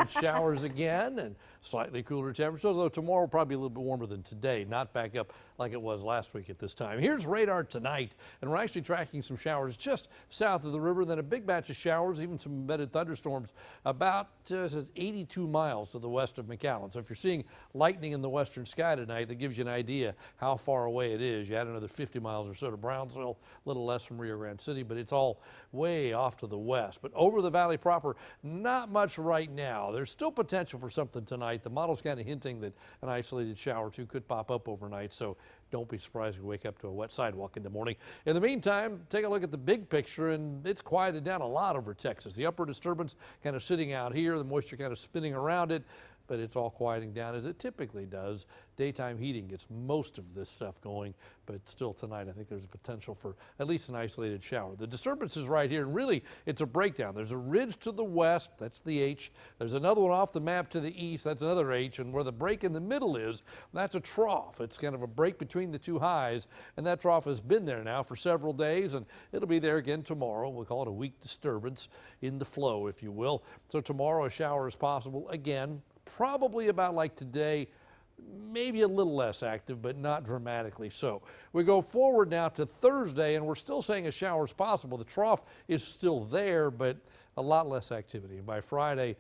Showers again and slightly cooler temperatures, although tomorrow will probably be a little bit warmer than today, not back up like it was last week at this time. Here's radar tonight, and we're actually tracking some showers just south of the river, then a big batch of showers, even some embedded thunderstorms about 82 miles to the west of McAllen. So if you're seeing lightning in the western sky tonight, that gives you an idea how far away it is. You add another 50 miles or so to Brownsville, a little less from Rio Grande City, but it's all way off to the west. But over the valley proper, not much right now. There's still potential for something tonight. The model's kind of hinting that an isolated shower or two could pop up overnight, so don't be surprised if you wake up to a wet sidewalk in the morning. In the meantime, take a look at the big picture, and it's quieted down a lot over Texas. The upper disturbance kind of sitting out here, the moisture kind of spinning around it, but it's all quieting down as it typically does. Daytime heating gets most of this stuff going, but still tonight I think there's a potential for at least an isolated shower. The disturbance is right here, and really it's a breakdown. There's a ridge to the west, that's the H. There's another one off the map to the east, that's another H, and where the break in the middle is, that's a trough. It's kind of a break between the two highs, and that trough has been there now for several days, and it'll be there again tomorrow. We'll call it a weak disturbance in the flow, if you will. So tomorrow a shower is possible again, probably about like today, maybe a little less active, but not dramatically so. We go forward now to Thursday, and we're still saying a shower is possible. The trough is still there, but a lot less activity. And by Friday,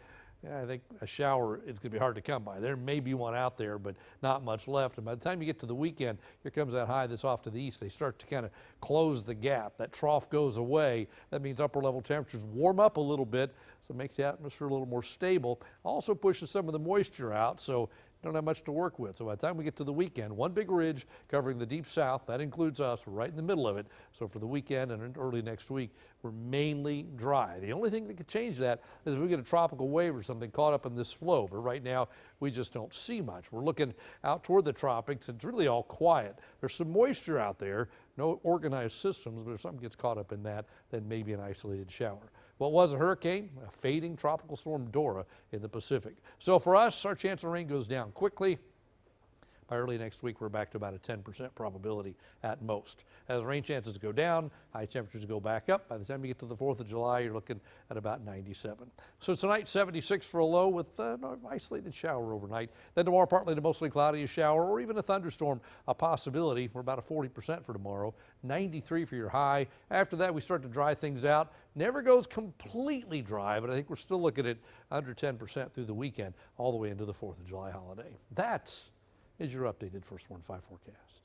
I think a shower, it's going to be hard to come by. There may be one out there, but not much left. And by the time you get to the weekend, here comes that high that's off to the east. They start to kind of close the gap. That trough goes away. That means upper level temperatures warm up a little bit, so it makes the atmosphere a little more stable. Also pushes some of the moisture out, so don't have much to work with. So by the time we get to the weekend, one big ridge covering the deep south, that includes us, we're right in the middle of it. So for the weekend and early next week, we're mainly dry. The only thing that could change that is if we get a tropical wave or something caught up in this flow, but right now we just don't see much. We're looking out toward the tropics. It's really all quiet. There's some moisture out there, no organized systems, but if something gets caught up in that, then maybe an isolated shower. What was a hurricane? A fading tropical storm Dora in the Pacific. So for us, our chance of rain goes down quickly. By early next week, we're back to about a 10% probability at most. As rain chances go down, high temperatures go back up. By the time you get to the 4th of July, you're looking at about 97. So tonight, 76 for a low with an isolated shower overnight. Then tomorrow, partly to mostly cloudy, a shower or even a thunderstorm, a possibility. We're about a 40% for tomorrow, 93 for your high. After that, we start to dry things out. Never goes completely dry, but I think we're still looking at under 10% through the weekend, all the way into the 4th of July holiday. That is your updated First Warn 5 forecast.